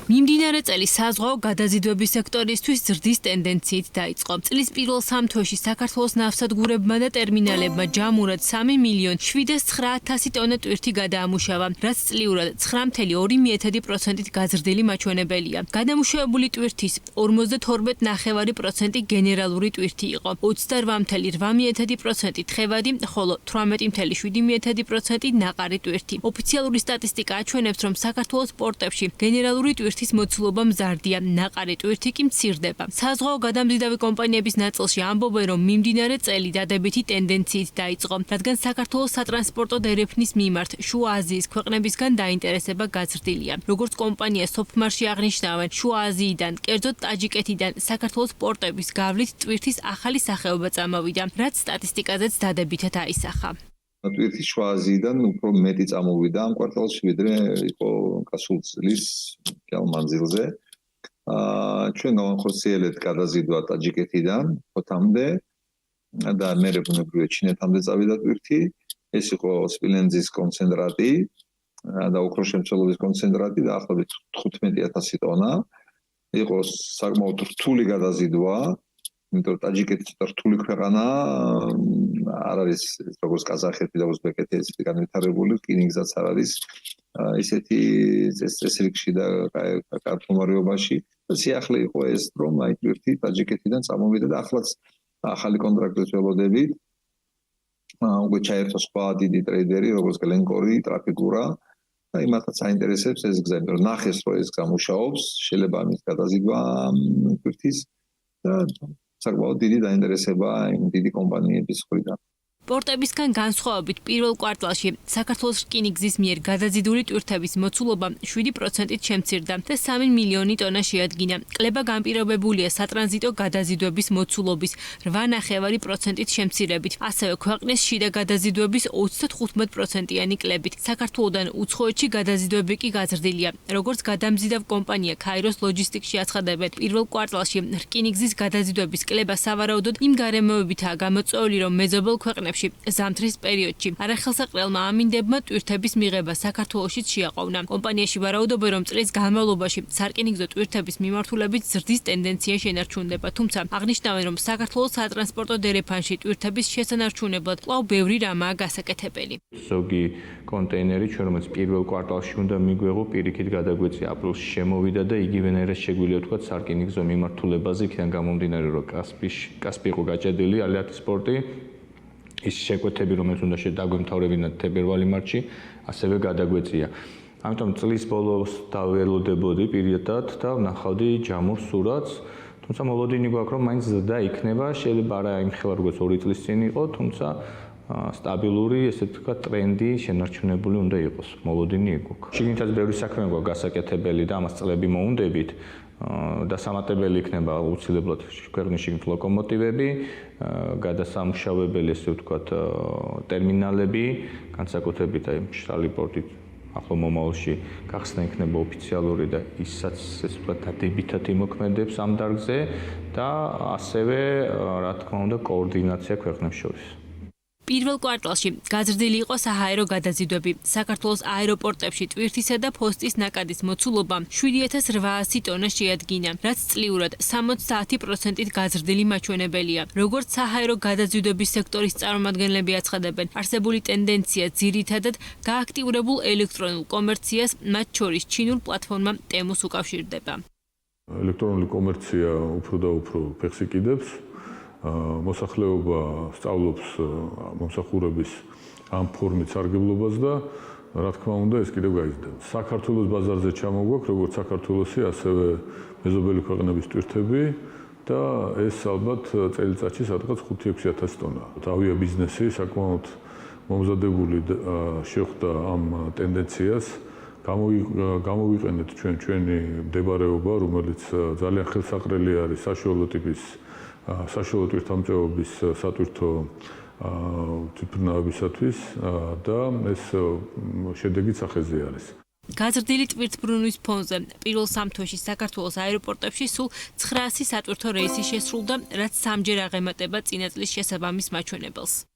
მიმდინარე წელი საზღვაო გადაზიდვების სექტორისთვის ზრდის ტენდენციით დაიწყო. წლის პირველ 3 თვეში საქართველოს ნავსადგურებმა და ტერმინალებმა ჯამურად 3.709.000 ტონა ტვირთი გადაამუშავა, რაც წლიურად 9.2%-ით გაზრდილი მაჩვენებელია. გადამუშავებული ტვირთის 52.9% გენერალური ტვირთი იყო, 28.8% თხევადი, ხოლო 18.7% ნაყარი ტვირთი. ოფიციალური სტატისტიკა აჩვენებს, რომ საქართველოს პორტებში გენერალური ტვირთის მოცულობა მზარდია, ნაყარი ტვირთი კი მცირდება. საზღვაო გადამზიდავი კომპანიების ნაწილში ამბობენ, რომ მიმდინარე წელი დადებითი ტენდენციით დაიწყო, რადგან საქართველოს სატრანსპორტო დერეფნის მიმართ შუა აზიის ქვეყნებისგან დაინტერესება გაზრდილია. როგორც კომპანია სოფმარში აღნიშნავენ, შუა აზიიდან, კერძოდ ტაჯიკეთიდან საქართველოს პორტების გავლით ტვირთის ახალი სახეობა წამოვიდა, რაც სტატისტიკაზეც დადებითად აისახა. ტვირთის შუა აზიიდან უფრო მეტი წამოვიდა ამ კვარტალში, ვიდრე იყო გასულ წლის მანძილზე. ჩვენ გავახორციელებთ გადაზიდვა ტაჯიკეთიდან ხოთამდე და მერე ბუნებრივია ჩინეთამდე წავიდა ტვირთი. ეს იყო სპილენძის კონცენტრატი და ოქროშემცველობის კონცენტრატი და ახლობით 15,000 ტონა. იყო საკმაოდ რთული გადაზიდვა, იმიტომ რომ ტაჯიკეთი ცოტა რთული ქვეყანაა, არ არის როგორც ყაზახეთი და უზბეკეთი ესეთი განვითარებული, რკინიგზაც არ არის ისეთი წესრიგში და კარტომარიობაში. სიახლე იყო ეს, რომ აი ტვირთი ტაჯიკეთიდან წამოვიდა და ახლაც ახალი კონტრაქტის ველოდებით. უკვე ჩაერთო სხვა დიდი ტრეიდერი, როგორც გლენკორი, ტრაფიგურა. და იმათაც აინტერესებს ეს გზა, იმიტომ რომ ნახეს, რომ ეს გამუშაობს, შეიძლება ამის გადაზიდვა ტვირთის და საკმაოდ დიდი დაინტერესება იმ დიდი კომპანიების მხრიდან. პორტებისგან განსხვავებით პირველ კვარტალში საქართველოს რკინიგზის მიერ გადაზიდული ტვირთების მოცულობა 7%-ით შემცირდა და 3 მილიონი ტონა შეადგინა. კლება განპირობებულია სატრანზიტო გადაზიდვების მოცულობის 8.9%-ით შემცირებით. ასევე ქვეყნის შიდა გადაზიდვების 35%-იანი კლებით. საქართველოდან უცხოეთში გადაზიდვები კი გაზრდილია. როგორც გადამზიდავ კომპანია ქაიროს ლოჯისტიკში აცხადებენ, პირველ კვარტალში რკინიგზის გადაზიდვების კლება სავარაუდოდ იმ გარემოებითაა გამოწვეული, რომ მეზობელ ქვეყნებში ზამთრის პერიოდში არახელსაყრელმა ამინდებმა ტვირთების მიღება საქართველოშიც შეაყოვნა. კომპანიაში ვარაუდობენ, რომ წლის განმავლობაში სარკინიგზო ტვირთების მიმართულებით ზრდის ტენდენცია შენარჩუნდება, თუმცა აღნიშნავენ, რომ საქართველოს სატრანსპორტო დერეფანში ტვირთების შესანარჩუნებლად კვლავ ბევრი რამაა გასაკეთებელი. ზოგი კონტეინერი ჩვენ რომელიც პირველ კვარტალში უნდა მიგვეღო, პირიქით გადაგვეწია აპრილში შემოვიდა და იგივენერეს შეგვიძლია თქვა სარკინიგზო მიმართულებაზე, იქიდან გამომდინარე, რომ კასპი იყო გაჭედილი, ალიათის პორტი ის შეკვეთები, რომელიც უნდა დაგვემთავრებინათ თებერვალ-მარტში, ასევე გადაგვეწია. ამიტომ წლის ბოლოს დაველოდებოდი პირადად და ვნახავდი ჯამურ სურათს, თუმცა მოლოდინი გვაქვს, რომ მაინც ზრდა იქნება, შეიძლება არა იმხელა როგორც 2 წლის წინ იყო, თუმცა სტაბილური, ესე ვთქვათ, ტრენდი შენარჩუნებული უნდა იყოს. მოლოდინი გვაქვს. შიგნითაც ბევრი საქმე გვაქვს გასაკეთებელი და ამას წლები მოუნდებით. და სამატებელი იქნება აუცილებლად ქვეყნის შიგნით ლოკომოტივები, გადასამუშავებელი, ესე ვთქვათ, ტერმინალები, განსაკუთრებით აი მშრალი პორტით ახლო მომავალში გახსნა იქნება ოფიციალური და ისაც ესე ვთქვათ დადებითად იმოქმედებს ამ დარგზე და ასევე რა თქმა უნდა კოორდინაცია ქვეყნებს შორის. პირველ კვარტალში გაზრდილი იყო საჰაერო გადაზიდვები. საქართველოს აეროპორტებში ტვირთისა და ფოსტის ნაკადის მოცულობა 7.800 ტონა შეადგინა, რაც წლიურად 70%-ით გაზრდილი მაჩვენებელია. როგორც საჰაერო გადაზიდვების სექტორის წარმომადგენლები აცხადებენ, არსებული ტენდენცია ძირითადად გააქტიურებულ ელექტრონულ კომერციას, მათ შორის ჩინურ პლატფორმა ტემუს უკავშირდება. ელექტრონული კომერცია უფრო და უფრო ფეხს იკიდებს. მოსახლეობა სწავლობს მომსახურების ამ ფორმით სარგებლობას და რა თქმა უნდა ეს კიდევ გაიზრდება. საქართველოს ბაზარზე ჩამოგვაქვს როგორც საქართველოსი, ასევე მეზობელი ქვეყნების ტვირთები და ეს ალბათ წელიწადში სადღაც 5-6 ტონა. ავიაბიზნესი საკმაოდ მომზადებული შეხვდა ამ ტენდენციას. გამოვიყენეთ ჩვენი მდებარეობა, რომელიც ძალიან ხელსაყრელი არის საშუალო ტიპის საშუალო ტვირთამწვევობის სატვირთო თვითმფრინავებისათვის და ეს შედეგი სახეზე არის. გაზრდილი ტვირთბრუნვის ფონზე პირველ 3 თვეში საქართველოს აეროპორტებში სულ 900 სატვირთო რეისი შესრულდა, რაც 3-ჯერ აღემატება წინა წლის შესაბამის მაჩვენებელს.